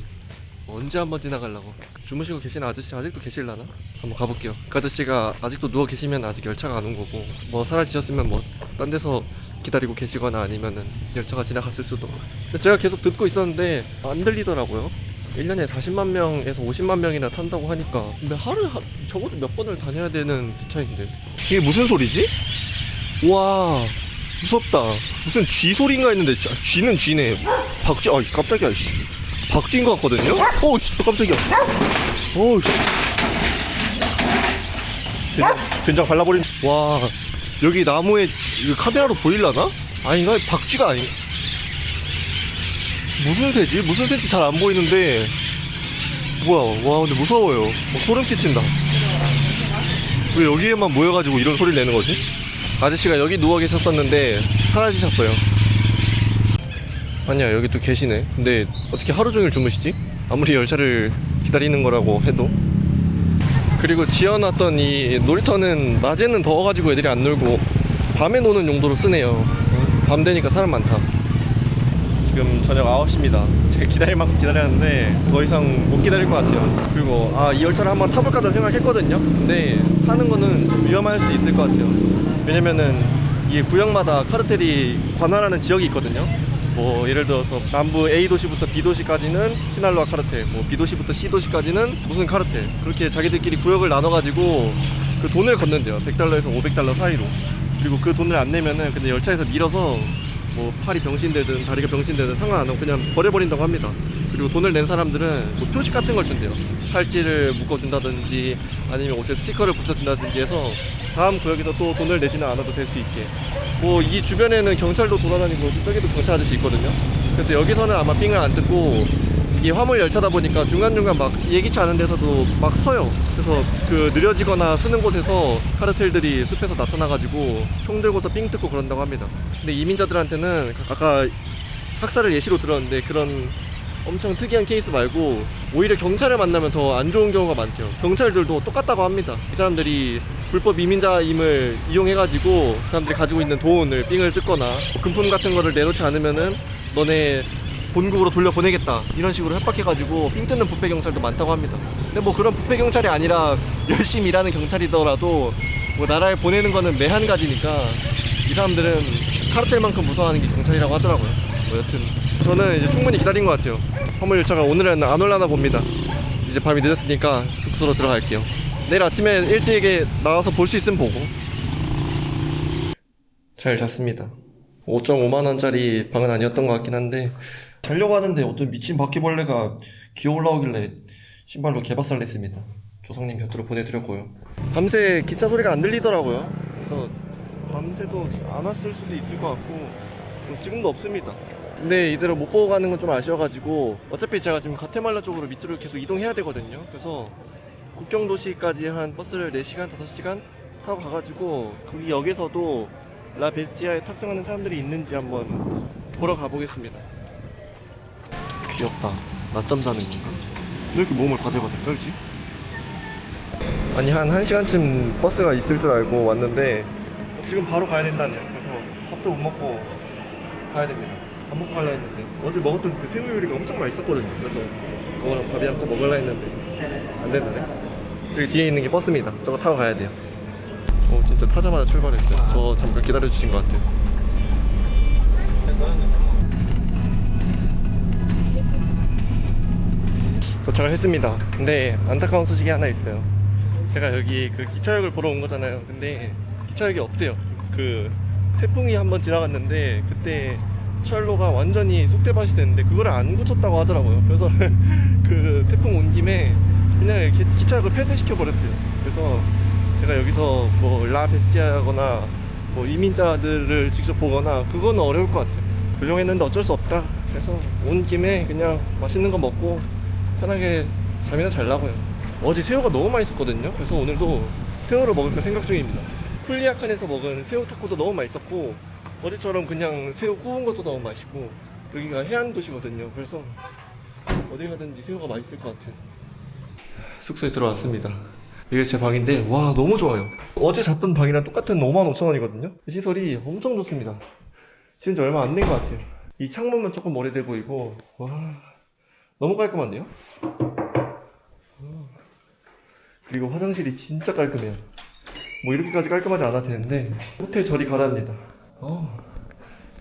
S1: 언제 한번 지나가려고. 주무시고 계시는 아저씨 아직도 계실라나? 한번 가볼게요. 그 아저씨가 아직도 누워 계시면 아직 열차가 안 온 거고, 뭐 사라지셨으면 뭐 딴 데서 기다리고 계시거나 아니면은 열차가 지나갔을 수도. 근데 제가 계속 듣고 있었는데 안 들리더라고요. 1년에 40만 명에서 50만 명이나 탄다고 하니까, 근데 하루에 적어도 몇 번을 다녀야 되는 기차인데 이게 무슨 소리지? 와 무섭다. 무슨 쥐 소리인가 했는데 쥐는 쥐네. 박쥐. 깜짝이야. 박쥐인 것 같거든요? 오 깜짝이야. 오 된장 발라버린. 와 여기 나무에 카메라로 보일라나? 아닌가? 박쥐가 아니. 무슨 새지? 무슨 새인지 잘 안 보이는데 뭐야. 와 근데 무서워요. 소름 끼친다. 왜 여기에만 모여가지고 이런 소리를 내는 거지? 아저씨가 여기 누워 계셨었는데 사라지셨어요. 아니야 여기 또 계시네. 근데 어떻게 하루 종일 주무시지? 아무리 열차를 기다리는 거라고 해도. 그리고 지어놨던 이 놀이터는 낮에는 더워가지고 애들이 안 놀고 밤에 노는 용도로 쓰네요. 밤 되니까 사람 많다. 지금 저녁 9시입니다. 제가 기다릴 만큼 기다렸는데 더 이상 못 기다릴 것 같아요. 그리고 이 열차를 한번 타볼까 생각했거든요. 근데 타는 거는 좀 위험할 수도 있을 것 같아요. 왜냐면은 이게 구역마다 카르텔이 관할하는 지역이 있거든요. 뭐 예를 들어서 남부 A 도시부터 B 도시까지는 시날로아 카르텔, 뭐 B 도시부터 C 도시까지는 무슨 카르텔, 그렇게 자기들끼리 구역을 나눠가지고 그 돈을 걷는데요. 100달러에서 500달러 사이로. 그리고 그 돈을 안 내면은 근데 열차에서 밀어서 뭐 팔이 병신되든 다리가 병신되든 상관 안 하고 그냥 버려버린다고 합니다. 그리고 돈을 낸 사람들은 뭐 표식 같은 걸 준대요. 팔찌를 묶어준다든지 아니면 옷에 스티커를 붙여준다든지 해서 다음 구역에서 또 돈을 내지는 않아도 될 수 있게. 뭐 이 주변에는 경찰도 돌아다니고 저기도 경찰 아저씨 있거든요. 그래서 여기서는 아마 삥을 안 뜯고, 이게 화물 열차다 보니까 중간중간 막 예기치 않은 데서도 막 서요. 그래서 그 느려지거나 쓰는 곳에서 카르텔들이 숲에서 나타나가지고 총 들고서 삥 뜯고 그런다고 합니다. 근데 이민자들한테는 아까 학살을 예시로 들었는데 그런 엄청 특이한 케이스 말고 오히려 경찰을 만나면 더 안 좋은 경우가 많대요. 경찰들도 똑같다고 합니다. 이 사람들이 불법 이민자임을 이용해가지고 그 사람들이 가지고 있는 돈을 삥을 뜯거나 금품 같은 거를 내놓지 않으면은 너네 본국으로 돌려보내겠다 이런 식으로 협박해가지고 삥 뜯는 부패 경찰도 많다고 합니다. 근데 뭐 그런 부패 경찰이 아니라 열심히 일하는 경찰이더라도 뭐 나라에 보내는 거는 매한가지니까 이 사람들은 카르텔만큼 무서워하는 게 경찰이라고 하더라고요. 뭐 여튼 저는 이제 충분히 기다린 것 같아요. 화물 열차가 오늘은 안 올라나 봅니다. 이제 밤이 늦었으니까 숙소로 들어갈게요. 내일 아침에 일찍 나와서 볼 수 있으면 보고. 잘 잤습니다. 5.5만원짜리 방은 아니었던 것 같긴 한데 자려고 하는데 어떤 미친 바퀴벌레가 기어 올라오길래 신발로 개박살 냈습니다. 조상님 곁으로 보내드렸고요. 밤새 기차 소리가 안 들리더라고요. 그래서 밤새도 안 왔을 수도 있을 것 같고 지금도 없습니다. 근데 이대로 못 보고 가는 건 좀 아쉬워가지고 어차피 제가 지금 가테말라 쪽으로 밑으로 계속 이동해야 되거든요. 그래서 국경도시까지 한 버스를 4시간, 5시간 타고 가가지고 거기 역에서도 라베스티아에 탑승하는 사람들이 있는지 한번 보러 가보겠습니다. 귀엽다. 낮잠 자는 건가? 왜 이렇게 몸을 바들바들 떨지? 아니 한 1시간쯤 버스가 있을 줄 알고 왔는데 지금 바로 가야 된다네요. 그래서 밥도 못 먹고 가야 됩니다. 밥 먹고 가려 했는데 어제 먹었던 그 새우 요리가 엄청 맛있었거든요. 그래서 그거랑 밥이랑 또 먹으려 했는데 안 된다네. 저기 뒤에 있는 게 버스입니다. 저거 타고 가야 돼요. 오 진짜 타자마자 출발했어요. 저 잠깐 기다려주신 것 같아요. 도착을 했습니다. 근데 안타까운 소식이 하나 있어요. 제가 여기 그 기차역을 보러 온 거잖아요. 근데 기차역이 없대요. 그 태풍이 한번 지나갔는데 그때 철로가 완전히 쑥대밭이 됐는데 그거를 안 고쳤다고 하더라고요. 그래서 그 태풍 온 김에 그냥 기차역을 폐쇄시켜 버렸대요. 그래서 제가 여기서 뭐 라베스티아거나 뭐 이민자들을 직접 보거나 그거는 어려울 것 같아요. 불용했는데 어쩔 수 없다. 그래서 온 김에 그냥 맛있는 거 먹고 편하게 잠이나 잘라고요. 어제 새우가 너무 맛있었거든요. 그래서 오늘도 새우를 먹을까 생각 중입니다. 쿨리아칸에서 먹은 새우 타코도 너무 맛있었고 어제처럼 그냥 새우 구운 것도 너무 맛있고 여기가 해안 도시거든요. 그래서 어디 가든지 새우가 맛있을 것 같아요. 숙소에 들어왔습니다. 이게 제 방인데 와 너무 좋아요. 어제 잤던 방이랑 똑같은 55,000원이거든요. 시설이 엄청 좋습니다. 지금 얼마 안 된 것 같아요. 이 창문만 조금 오래돼 보이고 와 너무 깔끔한데요? 그리고 화장실이 진짜 깔끔해요. 뭐 이렇게까지 깔끔하지 않아도 되는데 호텔 저리 가랍니다.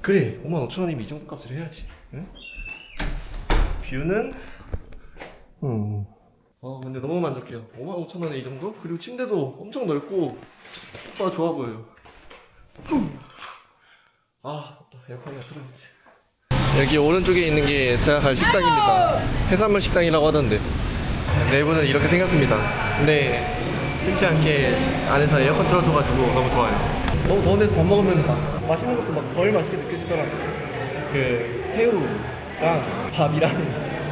S1: 그래 55,000원이면 이 정도 값을 해야지. 응? 뷰는 근데 너무 만족해요. 55,000원에 이 정도? 그리고 침대도 엄청 넓고 좋아 보여요. 덥다. 에어컨이 틀어야지. 여기 오른쪽에 있는 게 제가 갈 식당입니다. 해산물 식당이라고 하던데 내부는 이렇게 생겼습니다. 근데 흔치 않게 안에서 에어컨 틀어줘가지고 너무 좋아요. 너무 더운 데서 밥 먹으면 막 맛있는 것도 막 덜 맛있게 느껴지더라고요. 그 새우랑 밥이랑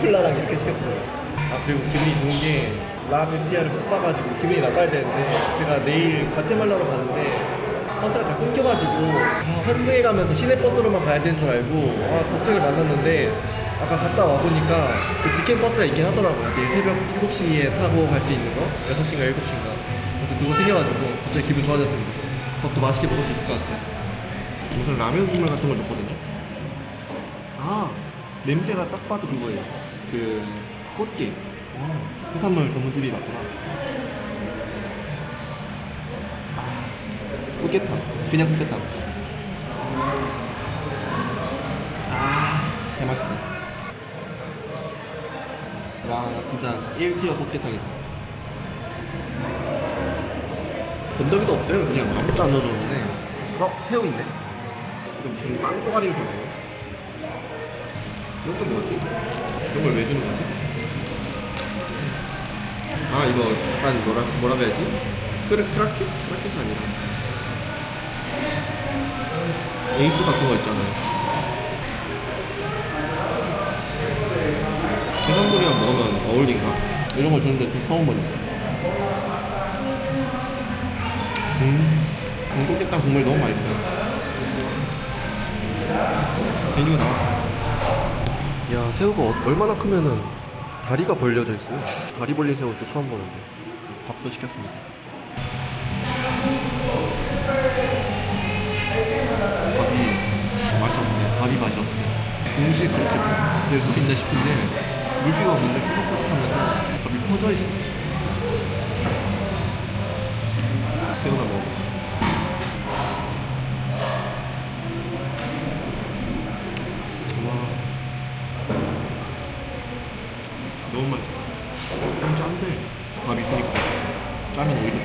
S1: 콜라랑 이렇게 시켰습니다. 그리고 기분이 좋은 게 라베스티아를 못 봐가지고 기분이 나빠야 되는데 제가 내일 과테말라로 가는데 버스가 다 끊겨가지고 환승해 가면서 시내버스로만 가야 되는 줄 알고 걱정이 많았는데 아까 갔다 와보니까 그 직행 버스가 있긴 하더라고요. 내일 새벽 7시에 타고 갈 수 있는 거 6시인가 7시인가 그래서 그거 생겨가지고 갑자기 기분 좋아졌습니다. 밥도 맛있게 먹을 수 있을 것 같아요. 무슨 라면 국물 같은 걸 줬거든요. 냄새가 딱 봐도 그거예요. 그 꽃게 해산물 전문집이 맞구나. 꽃게탕 그냥 꽃게탕 개맛있다. 와 진짜 1티어 꽃게탕이다. 건더기도 없어요. 그냥 아무것도 안 넣어줬는데 새우인데? 이거 무슨 빵또가리를 주네요. 이것도 뭐지? 이런 걸 왜 주는 거지? 이거 약간 뭐라 해야지? 크라켓? 크라켓이 아니라 에이스 같은 거 있잖아요. 해산물이랑 먹으면 어울린가? 이런 걸 주는데 좀 처음 보네. 꽃게탕 국물 너무 맛있어요. 메뉴가 나왔습니다. 야 새우가 얼마나 크면은 다리가 벌려져 있어요. 다리 벌린 새우 도 처음 보는데. 밥도 시켰습니다. 밥이 맛이 없네. 밥이 맛이 없어요. 음식 그렇게 될 수 있나 싶은데 물기가 없는데 꾸덕꾸덕하면서 밥이 퍼져 있어. 새우가 먹어. 너무 맛있어. 좀 짠데 밥이 있으니까 짜면 오히려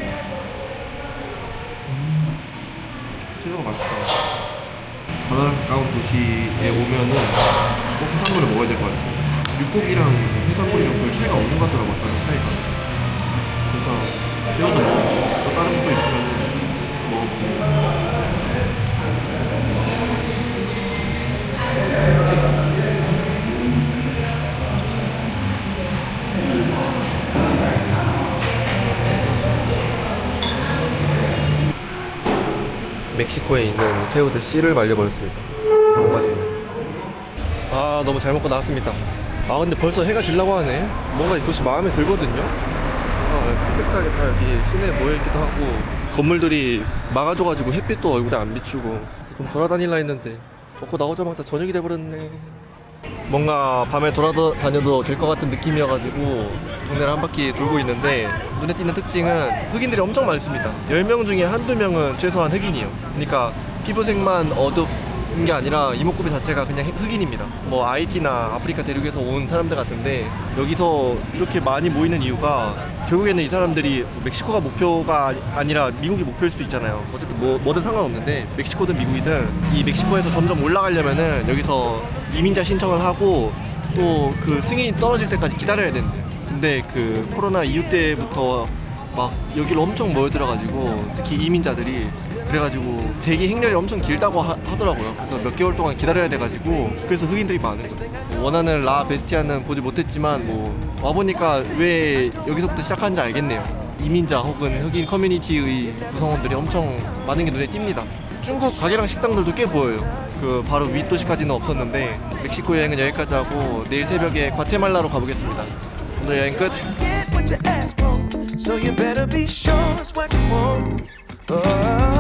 S1: 새우가 맛있다. 바다랑 가까운 도시에 오면은 꼭 해산물을 먹어야 될 것 같아요. 육고기랑 해산물이랑 별 차이가 없는 것 같더라고요. 다른 차이가. 그래서 새우도 먹고 또 다른 것도 있으면 먹고. 멕시코에 있는 새우들 씨를 말려버렸습니다. 너무 맛있네. 너무 잘 먹고 나왔습니다. 근데 벌써 해가 지려고 하네. 뭔가 이 도시 마음에 들거든요. 컴팩트하게 다 여기 시내에 모여있기도 하고 건물들이 막아줘가지고 햇빛도 얼굴에 안 비추고 좀 돌아다닐라 했는데 먹고 나오자마자 저녁이 돼버렸네. 뭔가 밤에 돌아다녀도 될 것 같은 느낌이어가지고 동네를 한 바퀴 돌고 있는데 눈에 띄는 특징은 흑인들이 엄청 많습니다. 10명 중에 한두 명은 최소한 흑인이에요. 그러니까 피부색만 어둡 게 아니라 이목구비 자체가 그냥 흑인입니다. 뭐 IT나 아프리카 대륙에서 온 사람들 같은데 여기서 이렇게 많이 모이는 이유가 결국에는 이 사람들이 멕시코가 목표가 아니라 미국이 목표일 수도 있잖아요. 어쨌든 뭐든 상관없는데 멕시코든 미국이든 이 멕시코에서 점점 올라가려면은 여기서 이민자 신청을 하고 또 그 승인이 떨어질 때까지 기다려야 된대요. 근데 그 코로나 이후 때부터 막 여기로 엄청 모여들어가지고 특히 이민자들이 그래가지고 대기 행렬이 엄청 길다고 하더라고요. 그래서 몇 개월 동안 기다려야 돼가지고 그래서 흑인들이 많은 거예요. 원하는 라 베스티아는 보지 못했지만 뭐 와보니까 왜 여기서부터 시작하는지 알겠네요. 이민자 혹은 흑인 커뮤니티의 구성원들이 엄청 많은 게 눈에 띕니다. 중국 가게랑 식당들도 꽤 보여요. 그 바로 윗도시까지는 없었는데 멕시코 여행은 여기까지 하고 내일 새벽에 과테말라로 가보겠습니다. 오늘 여행 끝.
S2: Get what you ask for, so you better be sure it's what you want. Oh.